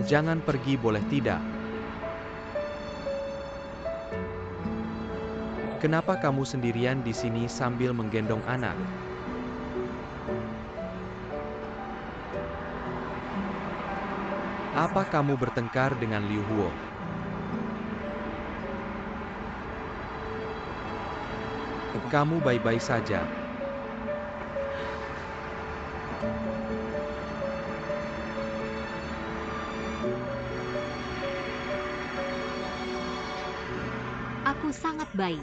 Jangan pergi boleh tidak? Kenapa kamu sendirian di sini sambil menggendong anak? Apa kamu bertengkar dengan Liu Huo? Kamu baik-baik saja. Aku sangat baik.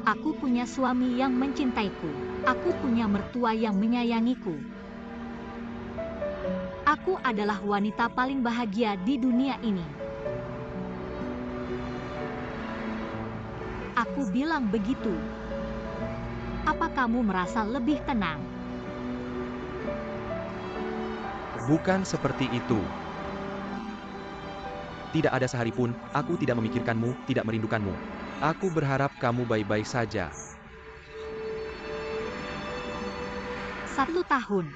Aku punya suami yang mencintaiku. Aku punya mertua yang menyayangiku. Aku adalah wanita paling bahagia di dunia ini. Aku bilang begitu. Apa kamu merasa lebih tenang? Bukan seperti itu. Tidak ada sehari pun, aku tidak memikirkanmu, tidak merindukanmu. Aku berharap kamu baik-baik saja. 1 tahun.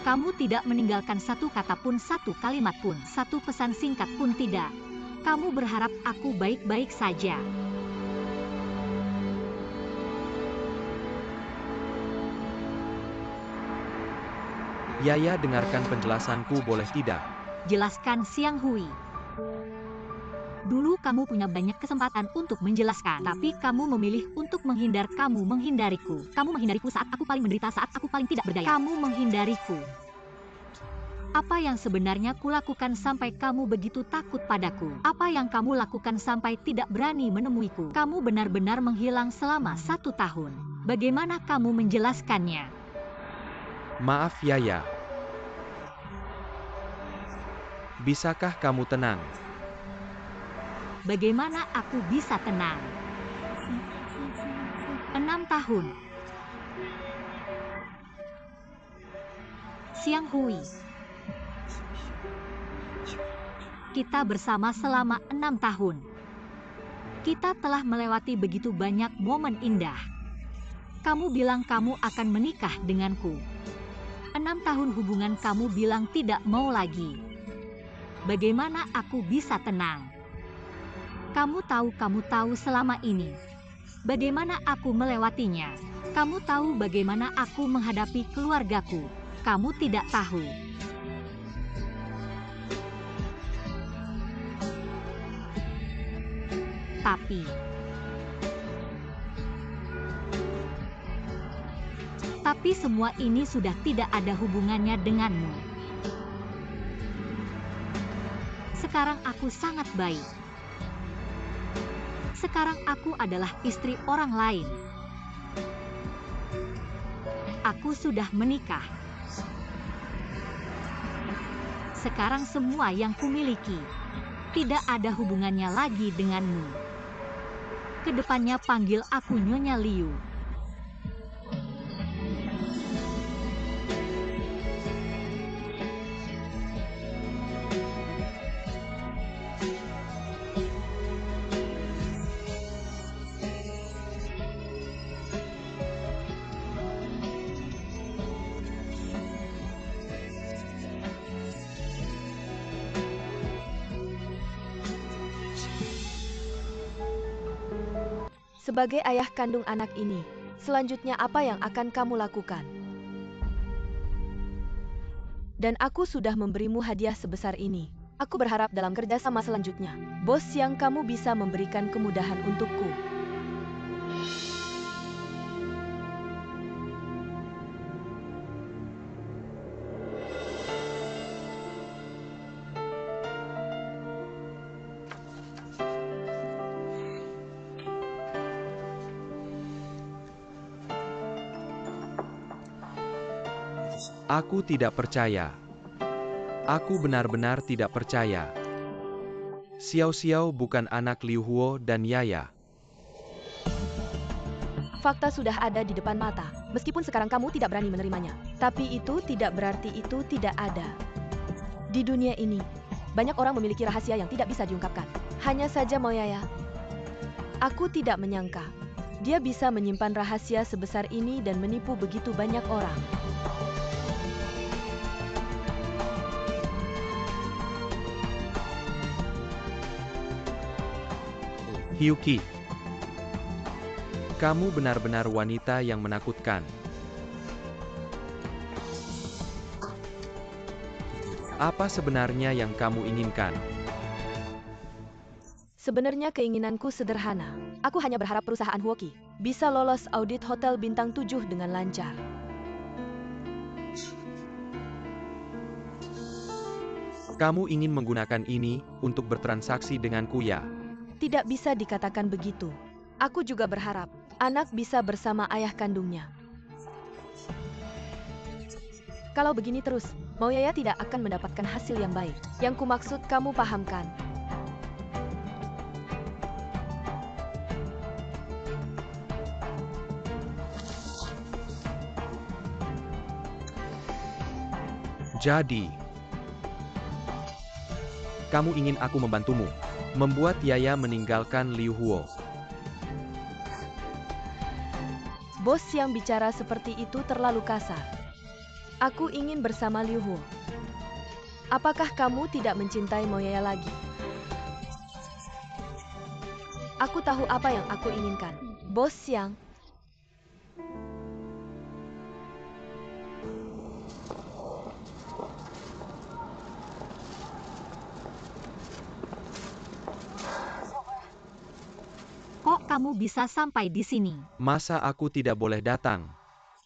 Kamu tidak meninggalkan satu kata pun, satu kalimat pun, satu pesan singkat pun tidak. Kamu berharap aku baik-baik saja. Yaya, dengarkan penjelasanku boleh tidak? Jelaskan, Xiang Hui. Dulu kamu punya banyak kesempatan untuk menjelaskan, tapi kamu memilih untuk menghindar. Kamu menghindariku. Kamu menghindariku saat aku paling menderita, saat aku paling tidak berdaya. Kamu menghindariku. Apa yang sebenarnya kulakukan sampai kamu begitu takut padaku? Apa yang kamu lakukan sampai tidak berani menemuiku? Kamu benar-benar menghilang selama 1 tahun. Bagaimana kamu menjelaskannya? Maaf Yaya. Bisakah kamu tenang? Bagaimana aku bisa tenang? 6 tahun. Xiang Hui. Kita bersama selama 6 tahun. Kita telah melewati begitu banyak momen indah. Kamu bilang kamu akan menikah denganku. 6 tahun hubungan kamu bilang tidak mau lagi. Bagaimana aku bisa tenang? Kamu tahu selama ini. Bagaimana aku melewatinya? Kamu tahu bagaimana aku menghadapi keluargaku. Kamu tidak tahu. Tapi semua ini sudah tidak ada hubungannya denganmu. Sekarang aku sangat baik. Sekarang aku adalah istri orang lain. Aku sudah menikah. Sekarang semua yang kumiliki tidak ada hubungannya lagi denganmu. Kedepannya panggil aku Nyonya Liu. Sebagai ayah kandung anak ini, selanjutnya apa yang akan kamu lakukan? Dan aku sudah memberimu hadiah sebesar ini. Aku berharap dalam kerjasama selanjutnya, bos yang kamu bisa memberikan kemudahan untukku. Aku tidak percaya. Aku benar-benar tidak percaya. Xiao Xiao bukan anak Liu Huo dan Yaya. Fakta sudah ada di depan mata. Meskipun sekarang kamu tidak berani menerimanya. Tapi itu tidak berarti itu tidak ada. Di dunia ini, banyak orang memiliki rahasia yang tidak bisa diungkapkan. Hanya saja Moyaya, aku tidak menyangka dia bisa menyimpan rahasia sebesar ini dan menipu begitu banyak orang. Hyuki, kamu benar-benar wanita yang menakutkan. Apa sebenarnya yang kamu inginkan? Sebenarnya keinginanku sederhana. Aku hanya berharap perusahaan Huoki bisa lolos audit hotel bintang 7 dengan lancar. Kamu ingin menggunakan ini untuk bertransaksi denganku ya? Tidak bisa dikatakan begitu. Aku juga berharap anak bisa bersama ayah kandungnya. Kalau begini terus, Moyaya tidak akan mendapatkan hasil yang baik. Yang kumaksud kamu pahamkan. Jadi, kamu ingin aku membantumu, membuat Yaya meninggalkan Liu Huo. Bos yang bicara seperti itu terlalu kasar. Aku ingin bersama Liu Huo. Apakah kamu tidak mencintai Moyaya lagi? Aku tahu apa yang aku inginkan. Bos Yang. Kok kamu bisa sampai di sini? Masa aku tidak boleh datang?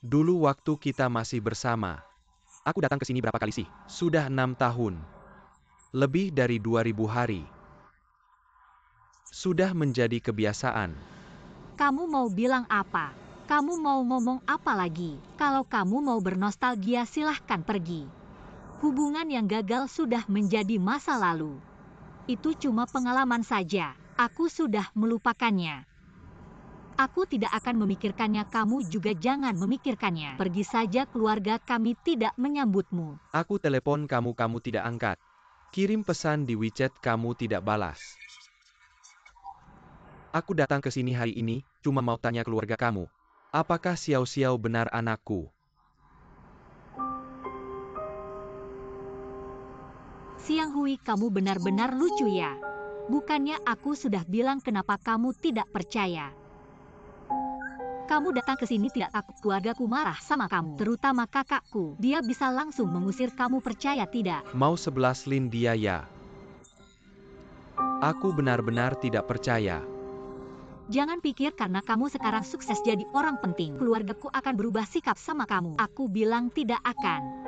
Dulu waktu kita masih bersama. Aku datang ke sini berapa kali sih? Sudah 6 tahun. Lebih dari 2000 hari. Sudah menjadi kebiasaan. Kamu mau bilang apa? Kamu mau ngomong apa lagi? Kalau kamu mau bernostalgia silahkan pergi. Hubungan yang gagal sudah menjadi masa lalu. Itu cuma pengalaman saja. Aku sudah melupakannya. Aku tidak akan memikirkannya, kamu juga jangan memikirkannya. Pergi saja, keluarga kami tidak menyambutmu. Aku telepon kamu, kamu tidak angkat. Kirim pesan di WeChat, kamu tidak balas. Aku datang ke sini hari ini, cuma mau tanya keluarga kamu. Apakah Xiao Xiao benar anakku? Siang Hui, kamu benar-benar lucu ya. Bukannya aku sudah bilang kenapa kamu tidak percaya. Kamu datang ke sini tidak takut keluargaku marah sama kamu, terutama kakakku. Dia bisa langsung mengusir kamu, percaya tidak? Mau 11 lin dia ya. Aku benar-benar tidak percaya. Jangan pikir karena kamu sekarang sukses jadi orang penting, keluargaku akan berubah sikap sama kamu. Aku bilang tidak akan.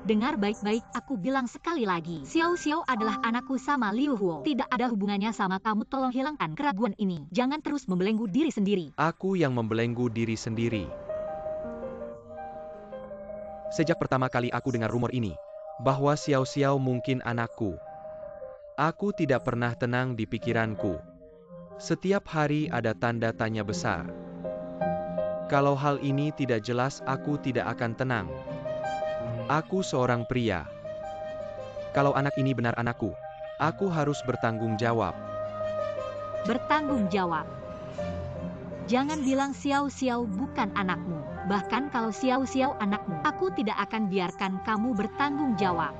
Dengar baik-baik, aku bilang sekali lagi. Xiao Xiao adalah anakku sama Liu Huo. Tidak ada hubungannya sama kamu, tolong hilangkan keraguan ini. Jangan terus membelenggu diri sendiri. Aku yang membelenggu diri sendiri. Sejak pertama kali aku dengar rumor ini, bahwa Xiao Xiao mungkin anakku. Aku tidak pernah tenang di pikiranku. Setiap hari ada tanda tanya besar. Kalau hal ini tidak jelas, aku tidak akan tenang. Aku seorang pria. Kalau anak ini benar anakku, aku harus bertanggung jawab. Bertanggung jawab. Jangan bilang Xiao Xiao bukan anakmu. Bahkan kalau Xiao Xiao anakmu, aku tidak akan biarkan kamu bertanggung jawab.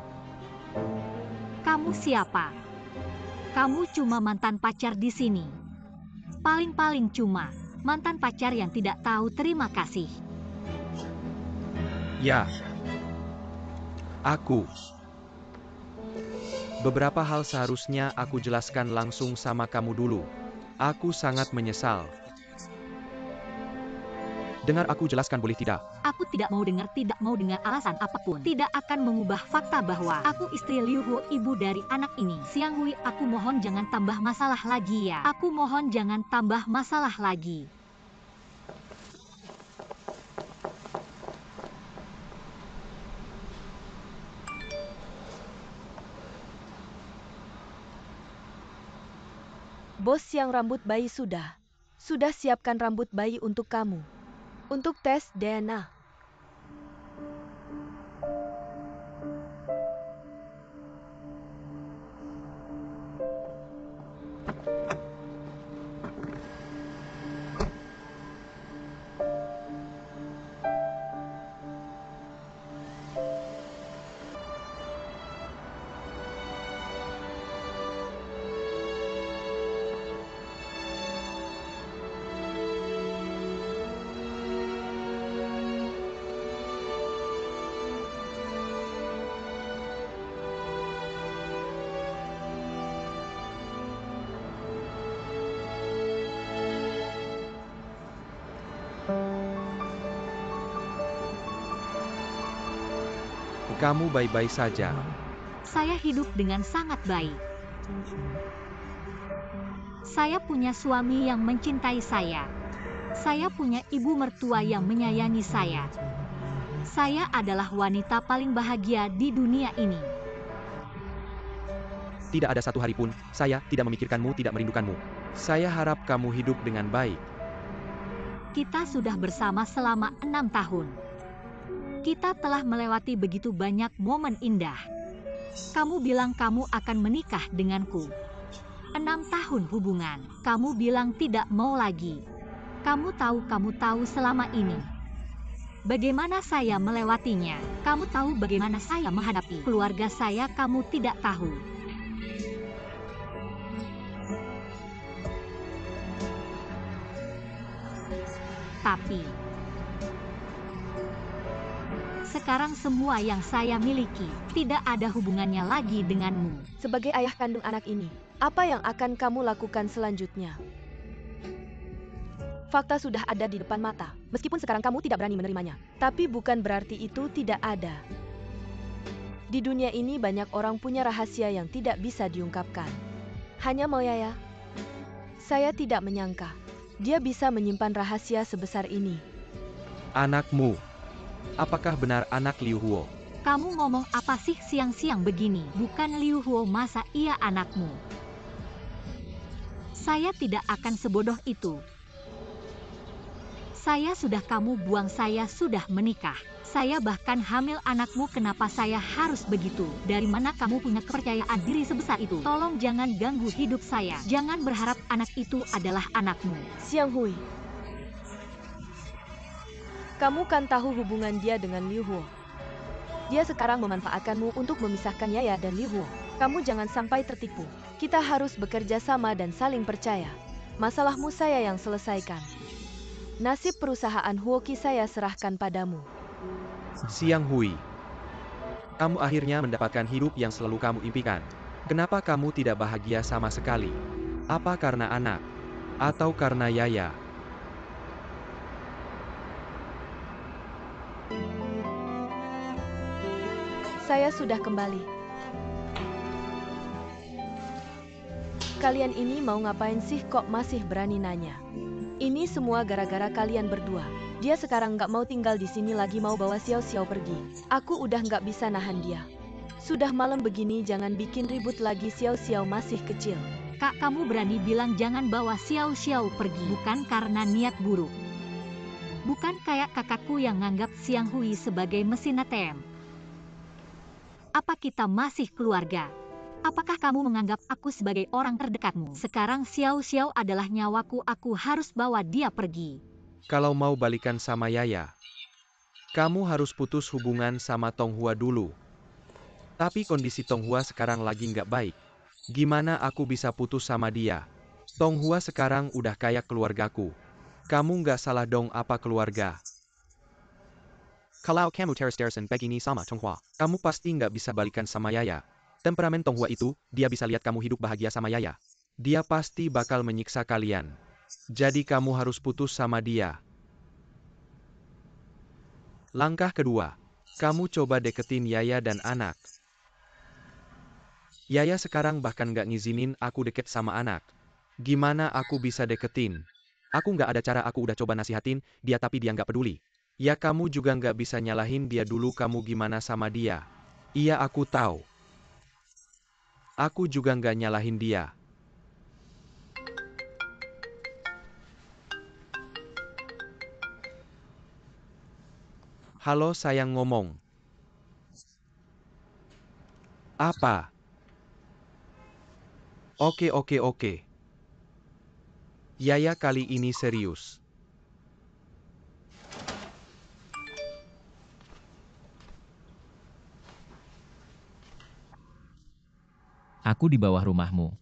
Kamu siapa? Kamu cuma mantan pacar di sini. Paling-paling cuma mantan pacar yang tidak tahu terima kasih. Ya. Aku. Beberapa hal seharusnya aku jelaskan langsung sama kamu dulu. Aku sangat menyesal. Dengar aku jelaskan boleh tidak? Aku tidak mau dengar alasan apapun. Tidak akan mengubah fakta bahwa aku istri Liu Huo, ibu dari anak ini. Siang Hui, aku mohon jangan tambah masalah lagi ya. Aku mohon jangan tambah masalah lagi. Bos yang rambut bayi sudah siapkan rambut bayi untuk kamu. Untuk tes DNA. Kamu baik-baik saja. Saya hidup dengan sangat baik. Saya punya suami yang mencintai saya. Saya punya ibu mertua yang menyayangi saya. Saya adalah wanita paling bahagia di dunia ini. Tidak ada satu hari pun, saya tidak memikirkanmu, tidak merindukanmu. Saya harap kamu hidup dengan baik. Kita sudah bersama selama 6 tahun. Kita telah melewati begitu banyak momen indah. Kamu bilang kamu akan menikah denganku. 6 tahun hubungan, kamu bilang tidak mau lagi. Kamu tahu selama ini bagaimana saya melewatinya. Kamu tahu bagaimana saya menghadapi keluarga saya, kamu tidak tahu. Tapi sekarang semua yang saya miliki tidak ada hubungannya lagi denganmu. Sebagai ayah kandung anak ini, apa yang akan kamu lakukan selanjutnya? Fakta sudah ada di depan mata, meskipun sekarang kamu tidak berani menerimanya. Tapi bukan berarti itu tidak ada. Di dunia ini banyak orang punya rahasia yang tidak bisa diungkapkan. Hanya Moyaya. Saya tidak menyangka dia bisa menyimpan rahasia sebesar ini. Anakmu. Apakah benar anak Liu Huo? Kamu ngomong apa sih siang-siang begini? Bukan Liu Huo, masa ia anakmu? Saya tidak akan sebodoh itu. Saya sudah kamu buang, saya sudah menikah. Saya bahkan hamil anakmu, kenapa saya harus begitu? Dari mana kamu punya kepercayaan diri sebesar itu? Tolong jangan ganggu hidup saya. Jangan berharap anak itu adalah anakmu. Xiang Hui. Kamu kan tahu hubungan dia dengan Liu Huo. Dia sekarang memanfaatkanmu untuk memisahkan Yaya dan Liu Huo. Kamu jangan sampai tertipu. Kita harus bekerja sama dan saling percaya. Masalahmu saya yang selesaikan. Nasib perusahaan Huoqi saya serahkan padamu. Xiang Hui. Kamu akhirnya mendapatkan hidup yang selalu kamu impikan. Kenapa kamu tidak bahagia sama sekali? Apa karena anak? Atau karena Yaya? Saya sudah kembali. Kalian ini mau ngapain sih, kok masih berani nanya? Ini semua gara-gara kalian berdua. Dia sekarang nggak mau tinggal di sini lagi, mau bawa Xiao Xiao pergi. Aku udah nggak bisa nahan dia. Sudah malam begini, jangan bikin ribut lagi, Xiao Xiao masih kecil. Kak, kamu berani bilang jangan bawa Xiao Xiao pergi, bukan karena niat buruk. Bukan kayak kakakku yang nganggap Xiang Hui sebagai mesin ATM. Apa kita masih keluarga? Apakah kamu menganggap aku sebagai orang terdekatmu? Sekarang Xiao Xiao adalah nyawaku, aku harus bawa dia pergi. Kalau mau balikan sama Yaya, kamu harus putus hubungan sama Tonghua dulu. Tapi kondisi Tonghua sekarang lagi nggak baik. Gimana aku bisa putus sama dia? Tonghua sekarang udah kayak keluargaku. Kamu nggak salah dong, apa keluarga? Kalau kamu terus-terusan begini sama Tonghua, kamu pasti nggak bisa balikan sama Yaya. Temperamen Tonghua itu, dia bisa lihat kamu hidup bahagia sama Yaya. Dia pasti bakal menyiksa kalian. Jadi kamu harus putus sama dia. Langkah kedua, kamu coba deketin Yaya dan anak. Yaya sekarang bahkan nggak ngizinin aku deket sama anak. Gimana aku bisa deketin? Aku nggak ada cara, aku udah coba nasihatin dia tapi dia nggak peduli. Ya kamu juga nggak bisa nyalahin dia dulu, kamu gimana sama dia? Iya aku tahu. Aku juga nggak nyalahin dia. Halo sayang ngomong. Apa? Oke. Yaya kali ini serius. Aku di bawah rumahmu.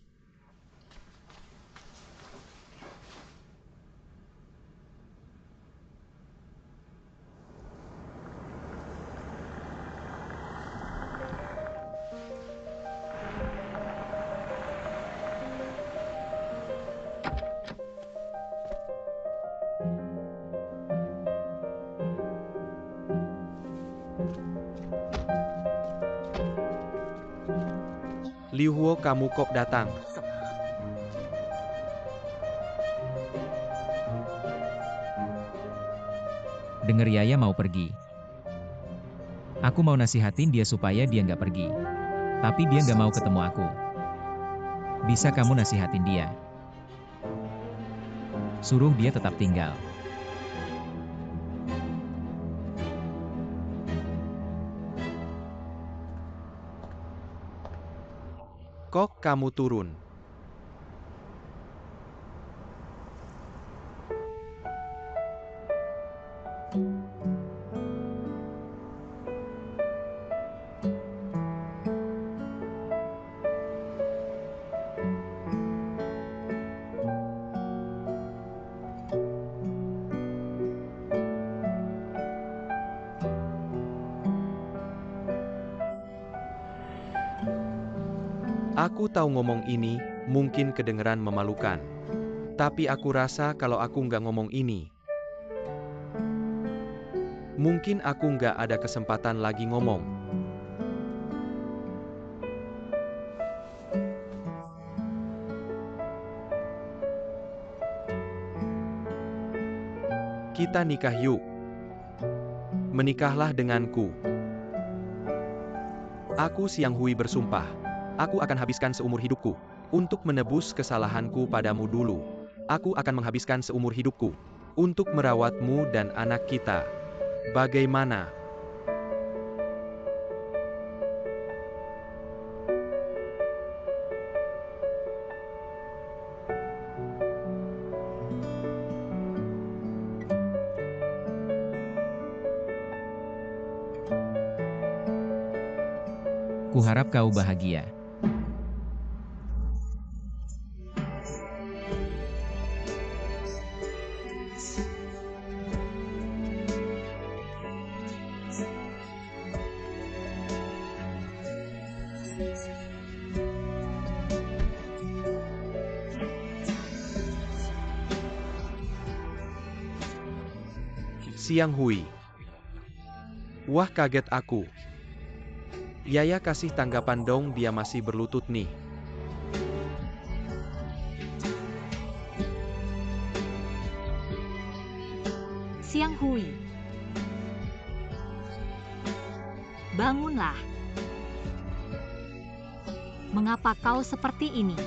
Liu Huo, kamu kok datang? Dengar Yaya mau pergi. Aku mau nasihatin dia supaya dia nggak pergi. Tapi dia nggak mau ketemu aku. Bisa kamu nasihatin dia? Suruh dia tetap tinggal. Kok kamu turun? Aku tahu ngomong ini, mungkin kedengeran memalukan. Tapi aku rasa kalau aku nggak ngomong ini, mungkin aku nggak ada kesempatan lagi ngomong. Kita nikah yuk. Menikahlah denganku. Aku Xiang Hui bersumpah. Aku akan habiskan seumur hidupku untuk menebus kesalahanku padamu dulu. Aku akan menghabiskan seumur hidupku untuk merawatmu dan anak kita. Bagaimana? Kuharap kau bahagia. Xiang Hui. Wah, kaget aku. Yaya kasih tanggapan dong, dia masih berlutut nih. Xiang Hui. Bangunlah. Mengapa kau seperti ini?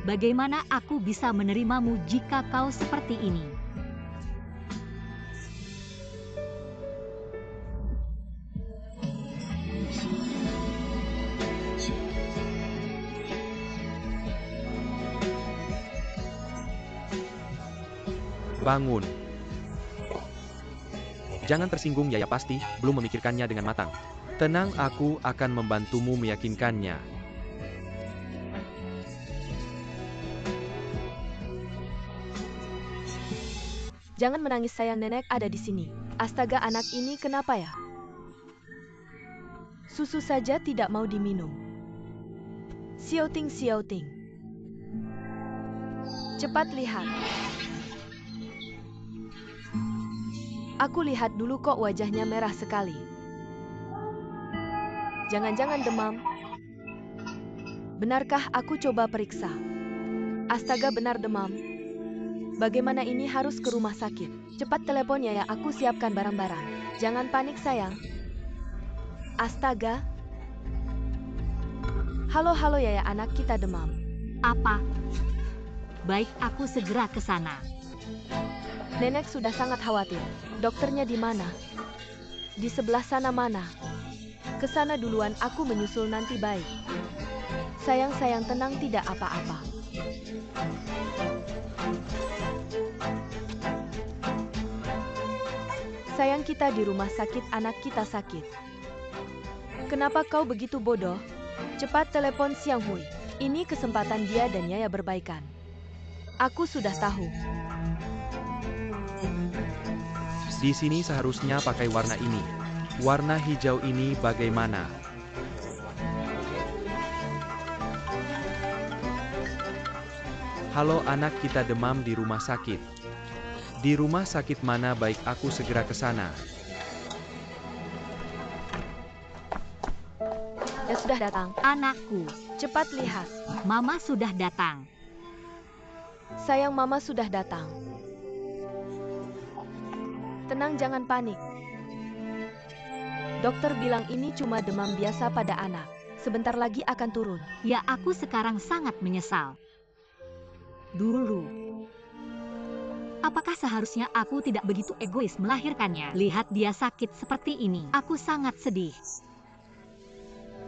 Bagaimana aku bisa menerimamu jika kau seperti ini? Bangun. Jangan tersinggung, Yaya pasti belum memikirkannya dengan matang. Tenang, aku akan membantumu meyakinkannya. Jangan menangis sayang, nenek ada di sini. Astaga, anak ini kenapa ya? Susu saja tidak mau diminum. Xiaoting. Cepat lihat. Aku lihat dulu kok wajahnya merah sekali. Jangan-jangan demam. Benarkah aku coba periksa? Astaga, benar demam. Bagaimana ini, harus ke rumah sakit. Cepat telepon ya, aku siapkan barang-barang. Jangan panik sayang. Astaga. Halo Yaya, anak kita demam. Apa? Baik, aku segera ke sana. Nenek sudah sangat khawatir. Dokternya di mana? Di sebelah sana mana? Kesana duluan, aku menyusul nanti, baik. Sayang, tenang, tidak apa-apa. Sayang, kita di rumah sakit, anak kita sakit. Kenapa kau begitu bodoh? Cepat telepon Xiang Hui. Ini kesempatan dia dan Yaya berbaikan. Aku sudah tahu. Di sini seharusnya pakai warna ini. Warna hijau ini bagaimana? Halo anak, kita demam di rumah sakit. Di rumah sakit mana? Baik, aku segera ke sana. Ya sudah datang. Anakku, Cepat lihat. Mama sudah datang. Sayang, Mama sudah datang. Tenang, jangan panik. Dokter bilang ini cuma demam biasa pada anak. Sebentar lagi akan turun. Ya, aku sekarang sangat menyesal. Dulu, apakah seharusnya aku tidak begitu egois melahirkannya? Lihat dia sakit seperti ini. Aku sangat sedih.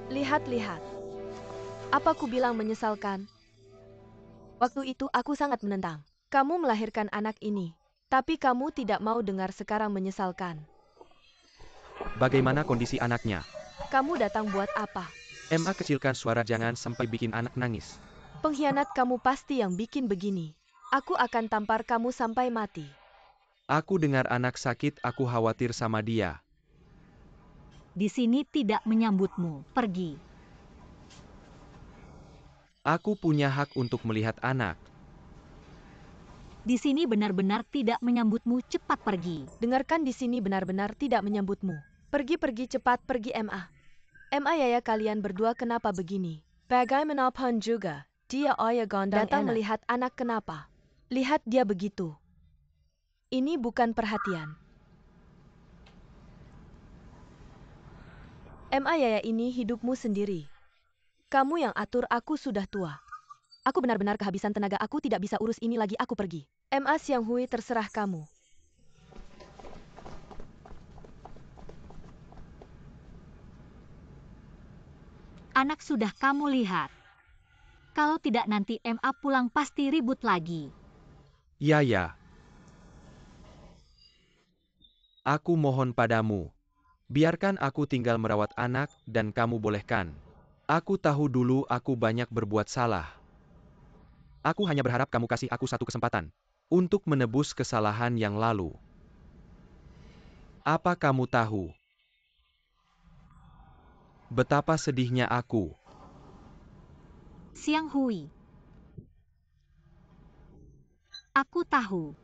Lihat. Apa ku bilang menyesalkan? Waktu itu aku sangat menentang. Kamu melahirkan anak ini, tapi kamu tidak mau dengar, sekarang menyesalkan. Bagaimana kondisi anaknya? Kamu datang buat apa? MA, kecilkan suara, jangan sampai bikin anak nangis. Pengkhianat, kamu pasti yang bikin begini. Aku akan tampar kamu sampai mati. Aku dengar anak sakit, aku khawatir sama dia. Di sini tidak menyambutmu. Pergi. Aku punya hak untuk melihat anak. Di sini benar-benar tidak menyambutmu. Cepat pergi. Dengarkan, di sini benar-benar tidak menyambutmu. Pergi cepat, pergi MA. MA, Yaya, kalian berdua kenapa begini? Bagaimanapun juga, dia ayah gondang datang melihat anak, kenapa? Lihat dia begitu. Ini bukan perhatian. MA, Yaya, ini hidupmu sendiri. Kamu yang atur, aku sudah tua. Aku benar-benar kehabisan tenaga, aku tidak bisa urus ini lagi, aku pergi. MA, Xiang Hui, terserah kamu. Anak sudah kamu lihat. Kalau tidak nanti MA pulang pasti ribut lagi. Ya. Aku mohon padamu. Biarkan aku tinggal merawat anak dan kamu bolehkan. Aku tahu dulu aku banyak berbuat salah. Aku hanya berharap kamu kasih aku satu kesempatan untuk menebus kesalahan yang lalu. Apa kamu tahu betapa sedihnya aku? Xiang Hui. Aku tahu.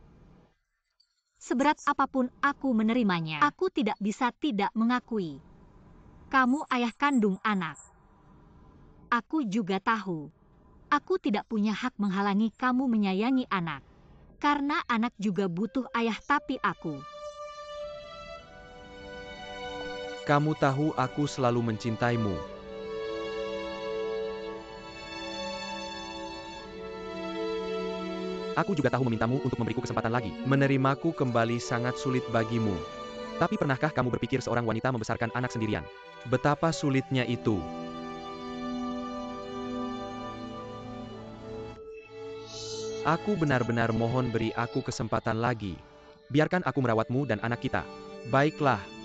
Seberat apapun aku menerimanya, aku tidak bisa tidak mengakui. Kamu ayah kandung anak. Aku juga tahu. Aku tidak punya hak menghalangi kamu menyayangi anak. Karena anak juga butuh ayah, tapi aku. Kamu tahu aku selalu mencintaimu. Aku juga tahu memintamu untuk memberiku kesempatan lagi. Menerimaku kembali sangat sulit bagimu. Tapi pernahkah kamu berpikir seorang wanita membesarkan anak sendirian? Betapa sulitnya itu. Aku benar-benar mohon, beri aku kesempatan lagi. Biarkan aku merawatmu dan anak kita. Baiklah.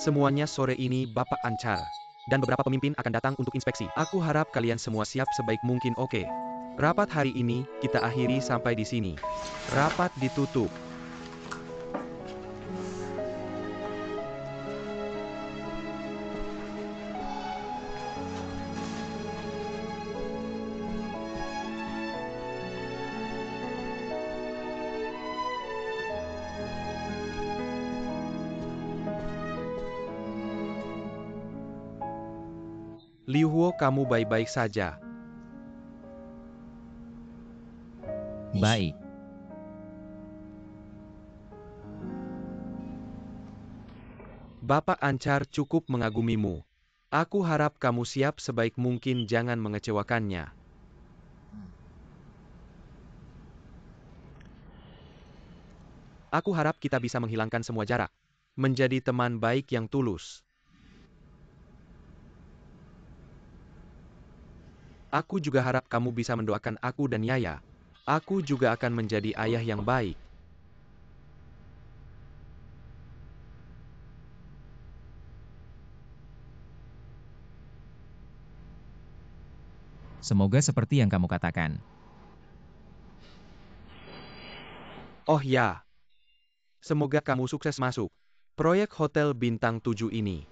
Semuanya sore ini Bapak Ancar. Dan beberapa pemimpin akan datang untuk inspeksi. Aku harap kalian semua siap sebaik mungkin, oke? Rapat hari ini, kita akhiri sampai di sini. Rapat ditutup. Liu Huo, kamu baik-baik saja. Baik. Bapak Ancar cukup mengagumimu. Aku harap kamu siap sebaik mungkin, jangan mengecewakannya. Aku harap kita bisa menghilangkan semua jarak. Menjadi teman baik yang tulus. Aku juga harap kamu bisa mendoakan aku dan Yaya. Aku juga akan menjadi ayah yang baik. Semoga seperti yang kamu katakan. Oh ya. Semoga kamu sukses masuk proyek Hotel Bintang 7 ini.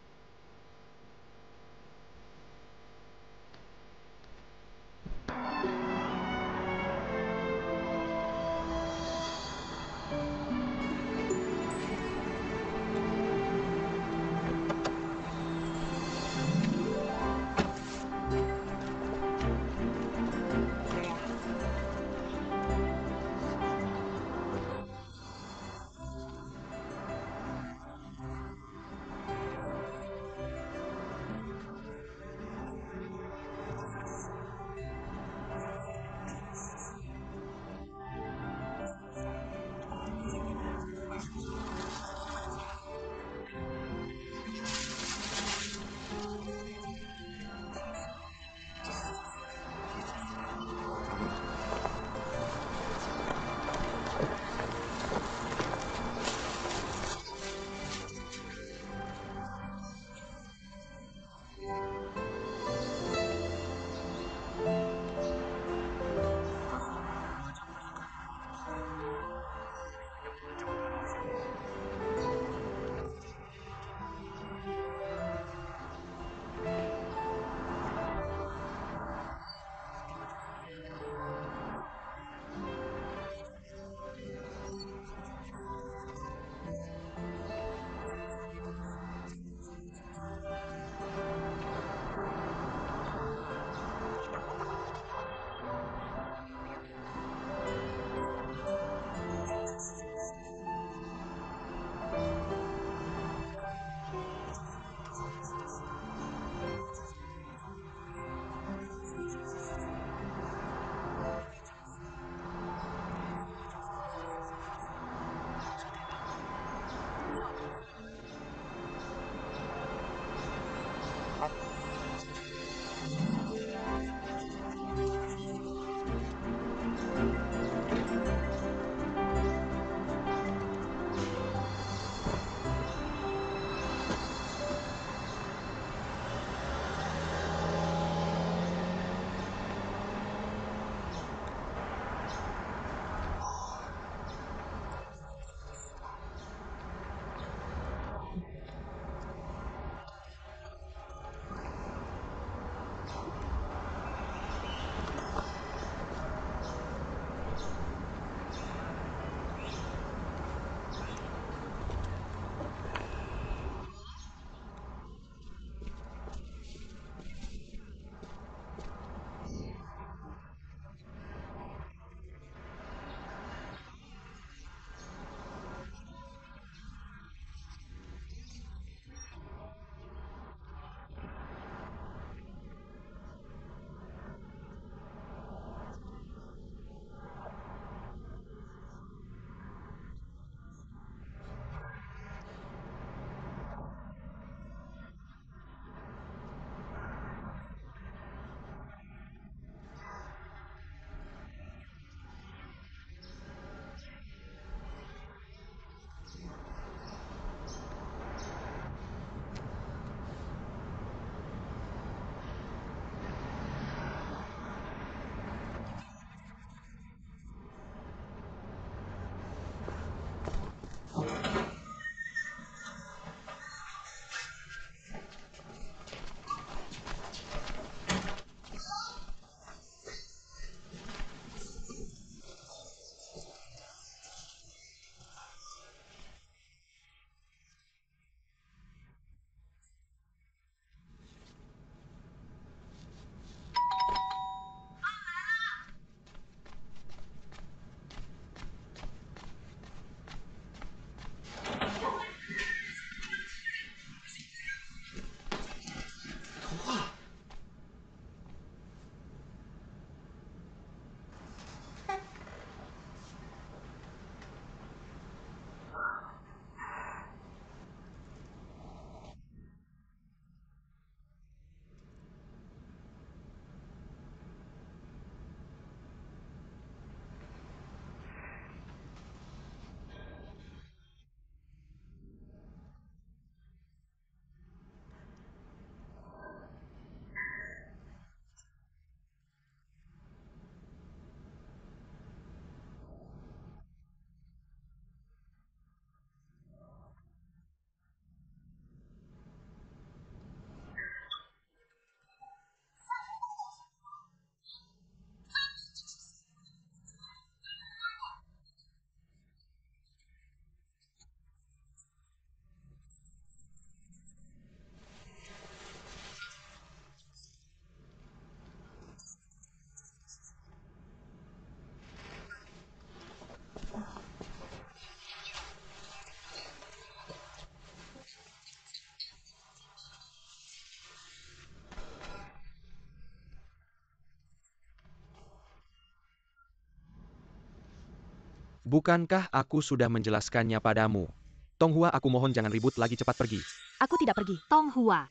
Bukankah aku sudah menjelaskannya padamu? Tonghua, aku mohon jangan ribut lagi, cepat pergi. Aku tidak pergi. Tonghua,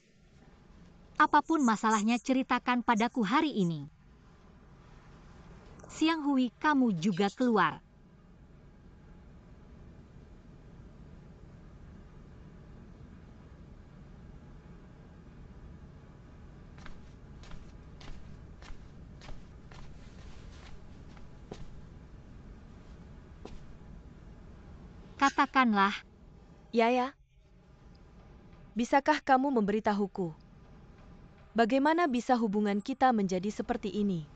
apapun masalahnya ceritakan padaku hari ini. Siang Hui, kamu juga keluar. Katakanlah, Yaya, bisakah kamu memberitahuku? Bagaimana bisa hubungan kita menjadi seperti ini?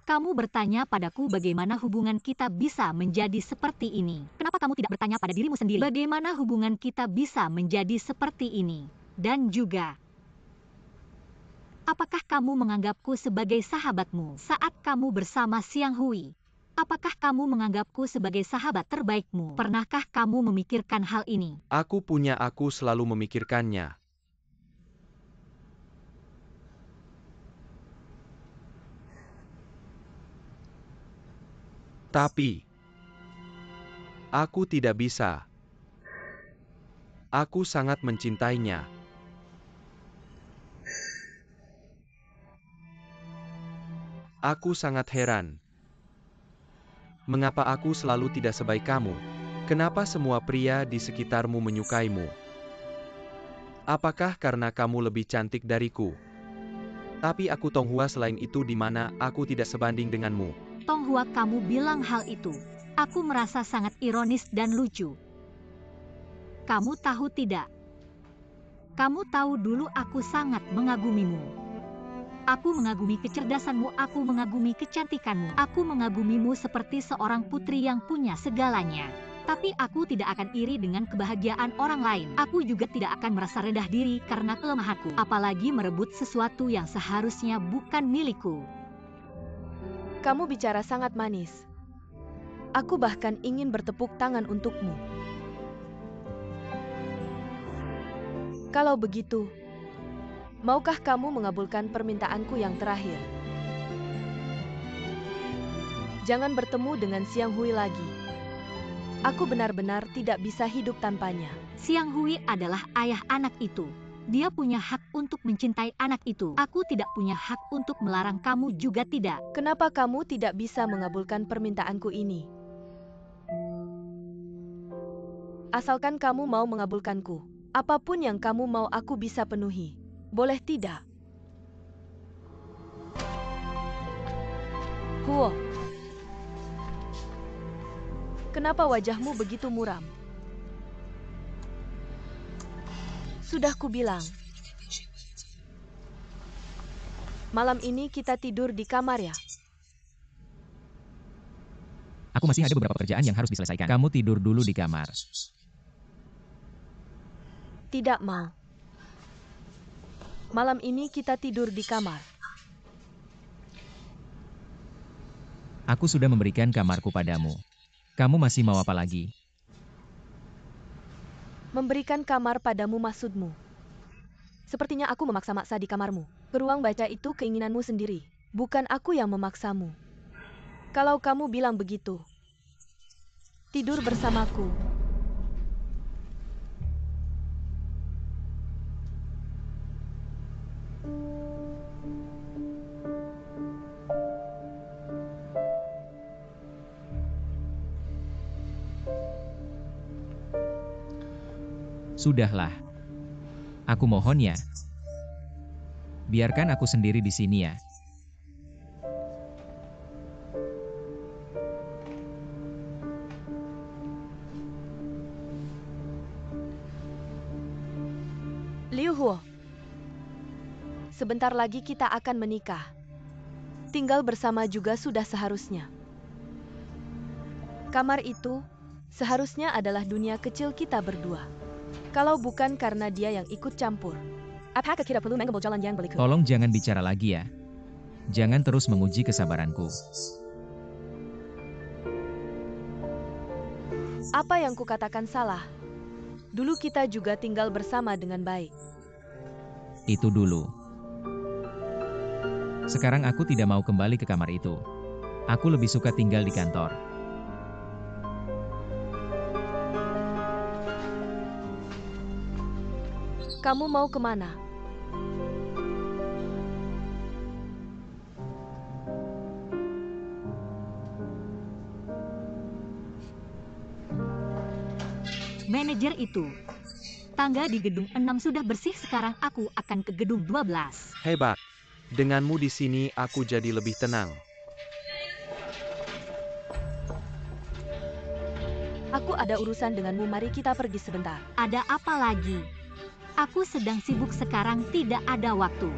kamu bertanya padaku bagaimana hubungan kita bisa menjadi seperti ini. Kenapa kamu tidak bertanya pada dirimu sendiri? Bagaimana hubungan kita bisa menjadi seperti ini? Dan juga, apakah kamu menganggapku sebagai sahabatmu saat kamu bersama Siang Hui? Apakah kamu menganggapku sebagai sahabat terbaikmu? Pernahkah kamu memikirkan hal ini? Aku selalu memikirkannya. Tapi, aku tidak bisa. Aku sangat mencintainya. Aku sangat heran. Mengapa aku selalu tidak sebaik kamu? Kenapa semua pria di sekitarmu menyukaimu? Apakah karena kamu lebih cantik dariku? Tapi aku Tonghua, selain itu di mana aku tidak sebanding denganmu. Tonghua, kamu bilang hal itu. Aku merasa sangat ironis dan lucu. Kamu tahu tidak? Kamu tahu dulu aku sangat mengagumimu. Aku mengagumi kecerdasanmu, aku mengagumi kecantikanmu, aku mengagumimu seperti seorang putri yang punya segalanya. Tapi aku tidak akan iri dengan kebahagiaan orang lain. Aku juga tidak akan merasa rendah diri karena kelemahanku, apalagi merebut sesuatu yang seharusnya bukan milikku. Kamu bicara sangat manis. Aku bahkan ingin bertepuk tangan untukmu. Kalau begitu, maukah kamu mengabulkan permintaanku yang terakhir? Jangan bertemu dengan Siang Hui lagi. Aku benar-benar tidak bisa hidup tanpanya. Siang Hui adalah ayah anak itu. Dia punya hak untuk mencintai anak itu. Aku tidak punya hak untuk melarang, kamu juga tidak. Kenapa kamu tidak bisa mengabulkan permintaanku ini? Asalkan kamu mau mengabulkanku, apapun yang kamu mau aku bisa penuhi. Boleh tidak? Huo, kenapa wajahmu begitu muram? Sudah kubilang. Malam ini kita tidur di kamar ya? Aku masih ada beberapa pekerjaan yang harus diselesaikan. Kamu tidur dulu di kamar. Tidak mau. Malam ini kita tidur di kamar. Aku sudah memberikan kamarku padamu. Kamu masih mau apa lagi? Memberikan kamar padamu maksudmu? Sepertinya aku memaksa-maksa di kamarmu. Ke ruang baca itu keinginanmu sendiri. Bukan aku yang memaksamu. Kalau kamu bilang begitu, tidur bersamaku. Sudahlah. Aku mohon ya. Biarkan aku sendiri di sini ya. Liu Huo, sebentar lagi kita akan menikah. Tinggal bersama juga sudah seharusnya. Kamar itu seharusnya adalah dunia kecil kita berdua. Kalau bukan karena dia yang ikut campur. Apakah kita perlu mengambil jalan yang berliku? Tolong jangan bicara lagi ya. Jangan terus menguji kesabaranku. Apa yang kukatakan salah? Dulu kita juga tinggal bersama dengan baik. Itu dulu. Sekarang aku tidak mau kembali ke kamar itu. Aku lebih suka tinggal di kantor. Kamu mau kemana? Manajer itu. Tangga di gedung 6 sudah bersih, sekarang aku akan ke gedung 12. Hebat. Denganmu di sini aku jadi lebih tenang. Aku ada urusan denganmu, mari kita pergi sebentar. Ada apa lagi? Aku sedang sibuk sekarang, tidak ada waktu.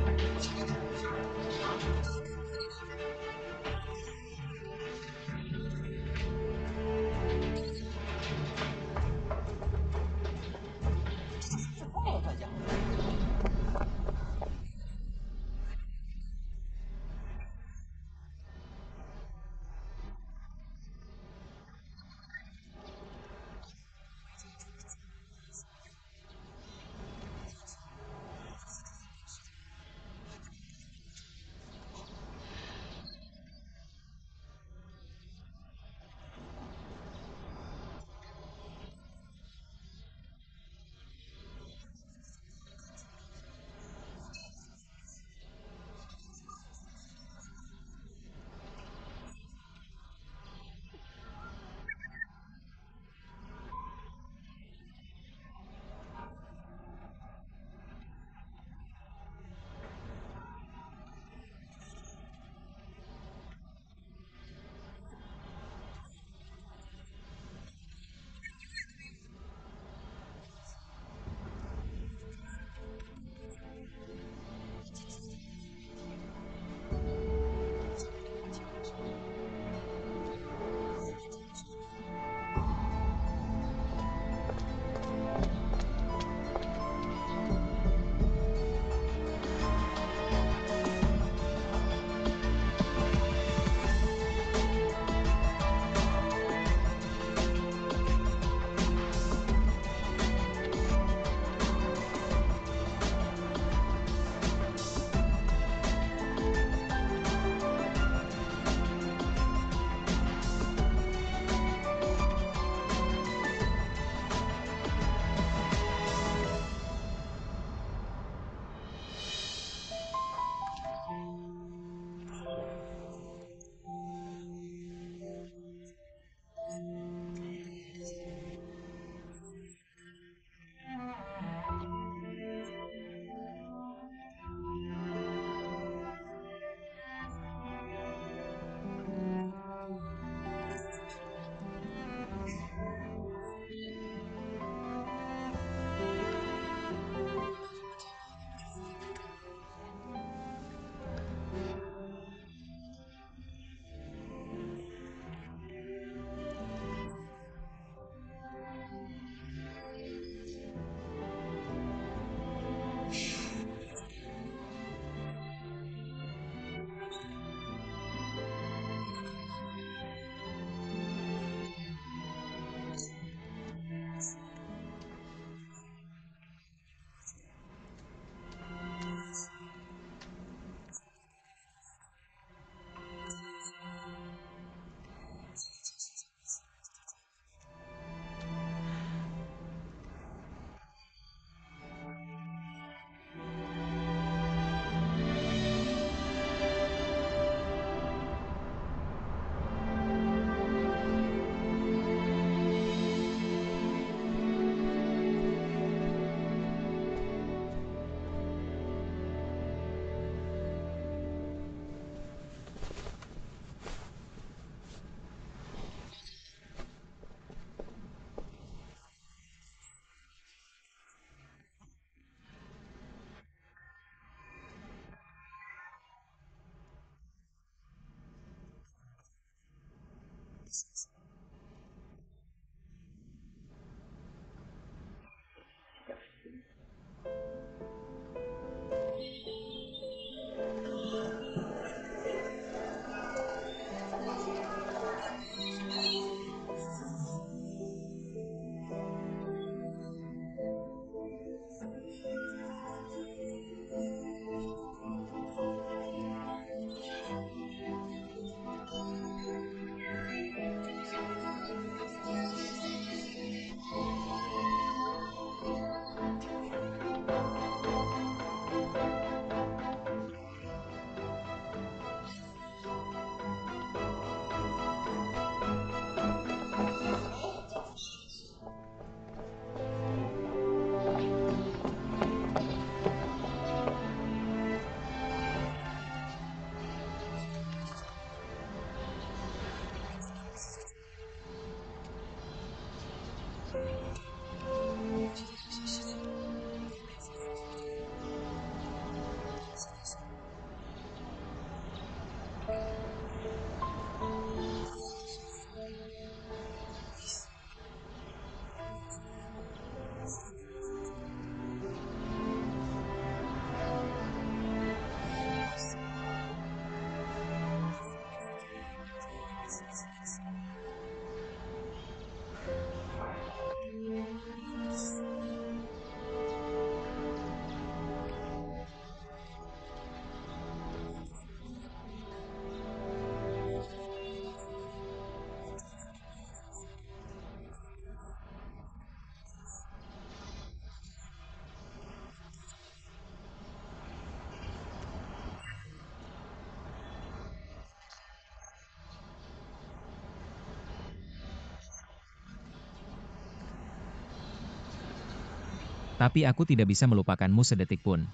Tapi aku tidak bisa melupakanmu sedetik pun.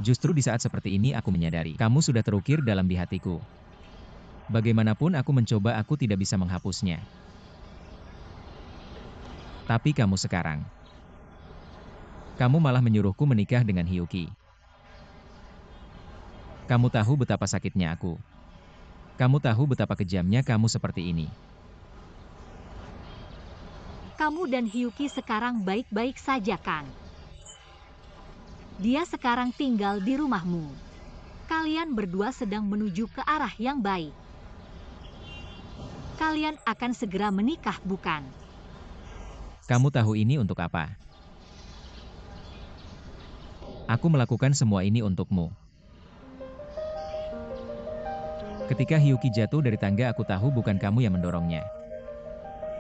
Justru di saat seperti ini aku menyadari, kamu sudah terukir dalam di hatiku. Bagaimanapun aku mencoba, aku tidak bisa menghapusnya. Tapi kamu sekarang, kamu malah menyuruhku menikah dengan Hyuki. Kamu tahu betapa sakitnya aku. Kamu tahu betapa kejamnya kamu seperti ini. Kamu dan Hyuki sekarang baik-baik saja kan? Dia sekarang tinggal di rumahmu. Kalian berdua sedang menuju ke arah yang baik. Kalian akan segera menikah, bukan? Kamu tahu ini untuk apa? Aku melakukan semua ini untukmu. Ketika Hyuki jatuh dari tangga, aku tahu bukan kamu yang mendorongnya.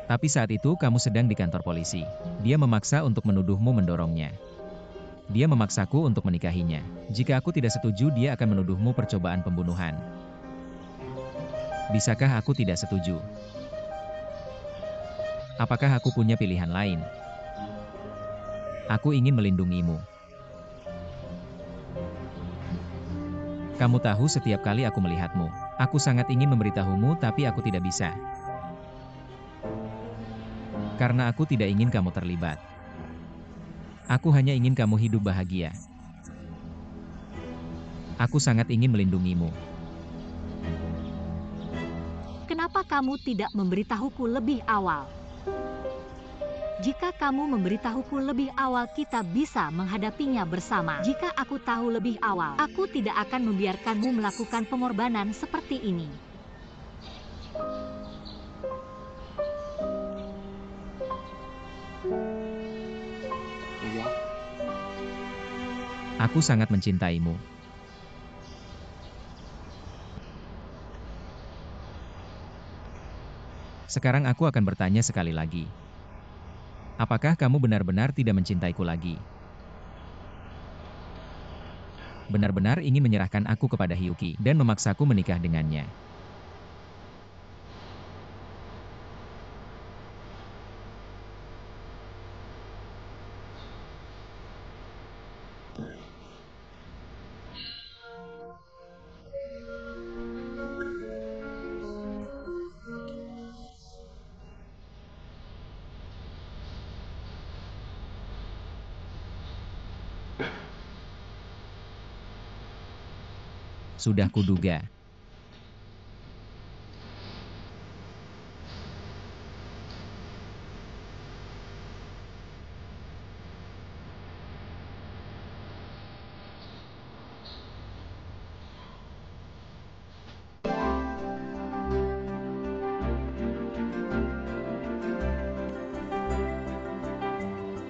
Tapi saat itu kamu sedang di kantor polisi. Dia memaksa untuk menuduhmu mendorongnya. Dia memaksaku untuk menikahinya. Jika aku tidak setuju, dia akan menuduhmu percobaan pembunuhan. Bisakah aku tidak setuju? Apakah aku punya pilihan lain? Aku ingin melindungimu. Kamu tahu, setiap kali aku melihatmu, aku sangat ingin memberitahumu, tapi aku tidak bisa. Karena aku tidak ingin kamu terlibat. Aku hanya ingin kamu hidup bahagia. Aku sangat ingin melindungimu. Kenapa kamu tidak memberitahuku lebih awal? Jika kamu memberitahuku lebih awal, kita bisa menghadapinya bersama. Jika aku tahu lebih awal, aku tidak akan membiarkanmu melakukan pengorbanan seperti ini. Aku sangat mencintaimu. Sekarang aku akan bertanya sekali lagi. Apakah kamu benar-benar tidak mencintaiku lagi? Benar-benar ingin menyerahkan aku kepada Hyuki dan memaksaku menikah dengannya? Sudah kuduga.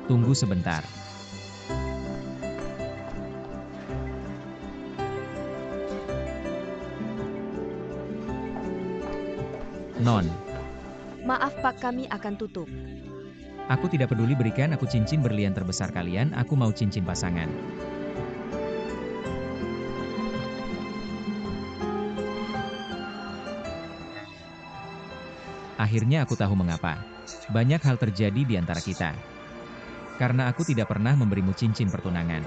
Tunggu sebentar. Non. Maaf Pak, kami akan tutup. Aku tidak peduli, berikan aku cincin berlian terbesar kalian, aku mau cincin pasangan. Akhirnya aku tahu mengapa banyak hal terjadi di antara kita. Karena aku tidak pernah memberimu cincin pertunangan.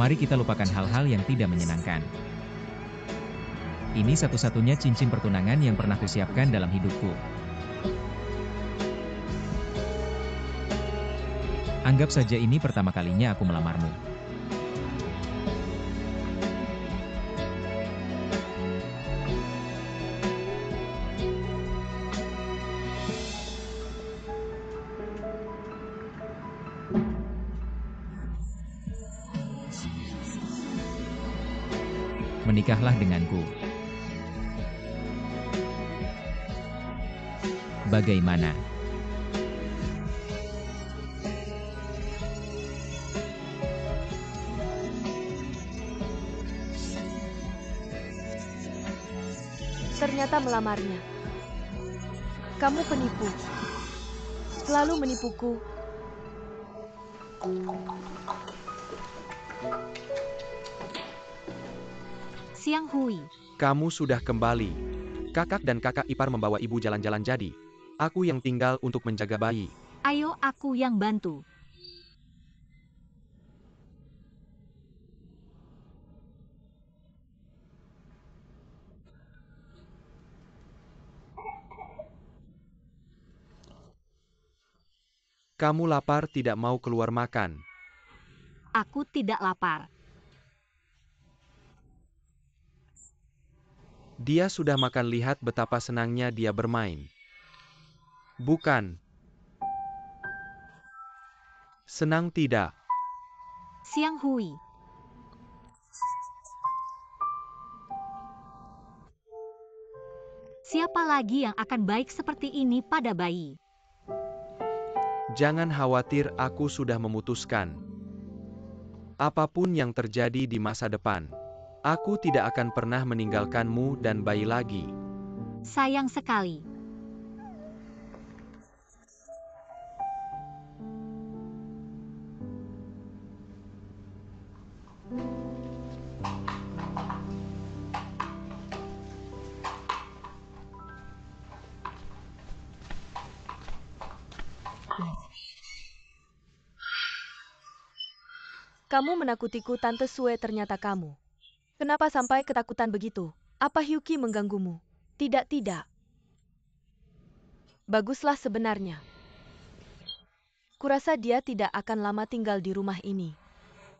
Mari kita lupakan hal-hal yang tidak menyenangkan. Ini satu-satunya cincin pertunangan yang pernah kusiapkan dalam hidupku. Anggap saja ini pertama kalinya aku melamarmu. Menikahlah denganku. Bagaimana? Ternyata melamarnya. Kamu penipu. Selalu menipuku. Siang Hui, Kamu sudah kembali. Kakak dan kakak ipar membawa ibu jalan-jalan jadi. Aku yang tinggal untuk menjaga bayi. ayo aku yang bantu. Kamu lapar tidak mau keluar makan. Aku tidak lapar. Dia sudah makan, lihat betapa senangnya dia bermain. Bukan. Senang tidak? Siang Hui. Siapa lagi yang akan baik seperti ini pada bayi? Jangan khawatir, aku sudah memutuskan. Apapun yang terjadi di masa depan, aku tidak akan pernah meninggalkanmu dan bayi lagi. Sayang sekali. Kamu menakutiku, Tante Sue, ternyata kamu. Kenapa sampai ketakutan begitu? Apa Hyuki mengganggumu? Tidak, tidak. Baguslah sebenarnya. Kurasa dia tidak akan lama tinggal di rumah ini.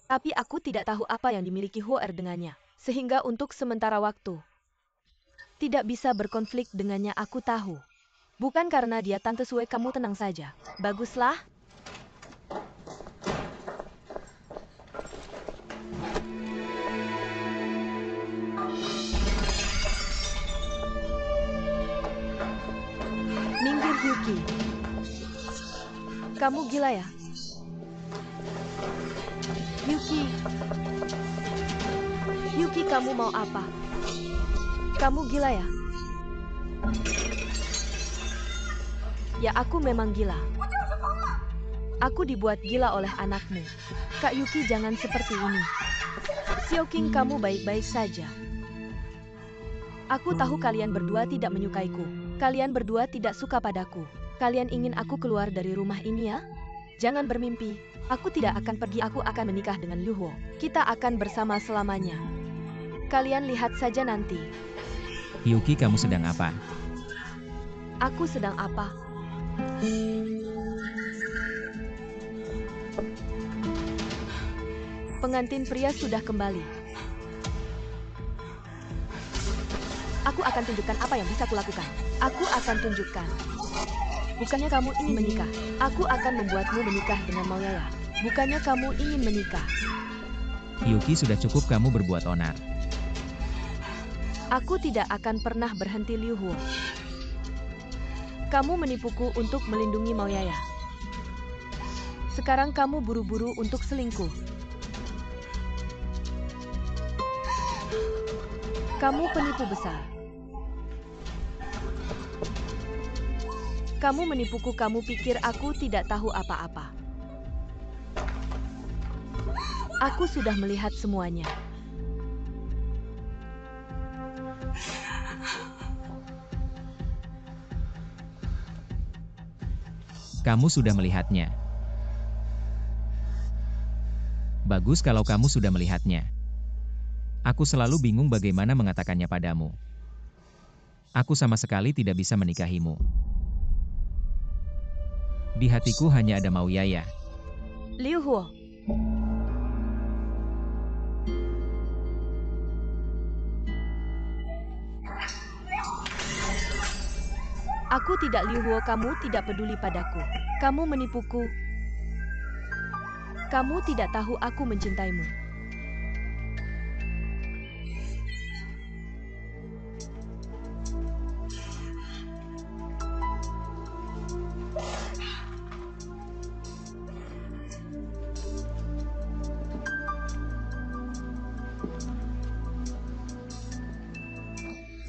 Tapi aku tidak tahu apa yang dimiliki Hoer dengannya. Sehingga untuk sementara waktu, tidak bisa berkonflik dengannya, aku tahu. Bukan karena dia, Tante Sue, kamu tenang saja. Baguslah. Minggir, Hyuki. Kamu gila ya? Hyuki. Hyuki, kamu mau apa? Kamu gila ya? Ya, aku memang gila. Aku dibuat gila oleh anakmu. Kak Yuki, jangan seperti ini. Sioking, kamu baik-baik saja. Aku tahu kalian berdua tidak menyukaiku. Kalian berdua tidak suka padaku. Kalian ingin aku keluar dari rumah ini ya? Jangan bermimpi. Aku tidak akan pergi, aku akan menikah dengan Luho. Kita akan bersama selamanya. Kalian lihat saja nanti. Hyuki, kamu sedang apa? Aku sedang apa? Pengantin pria sudah kembali. Aku akan tunjukkan apa yang bisa kulakukan. Aku akan tunjukkan. Bukannya kamu ingin menikah? Aku akan membuatmu menikah dengan Maoyaya. Bukannya kamu ingin menikah? Hyuki, sudah cukup kamu berbuat onar. Aku tidak akan pernah berhenti, Liu Huo. Kamu menipuku untuk melindungi Maoyaya. Sekarang kamu buru-buru untuk selingkuh. Kamu penipu besar. Kamu menipuku, kamu pikir aku tidak tahu apa-apa. Aku sudah melihat semuanya. Kamu sudah melihatnya. Bagus kalau kamu sudah melihatnya. Aku selalu bingung bagaimana mengatakannya padamu. Aku sama sekali tidak bisa menikahimu. Di hatiku hanya ada Mau Yaya. Liu Huo. Aku tidak Liu Huo, kamu tidak peduli padaku. Kamu menipuku. Kamu tidak tahu aku mencintaimu.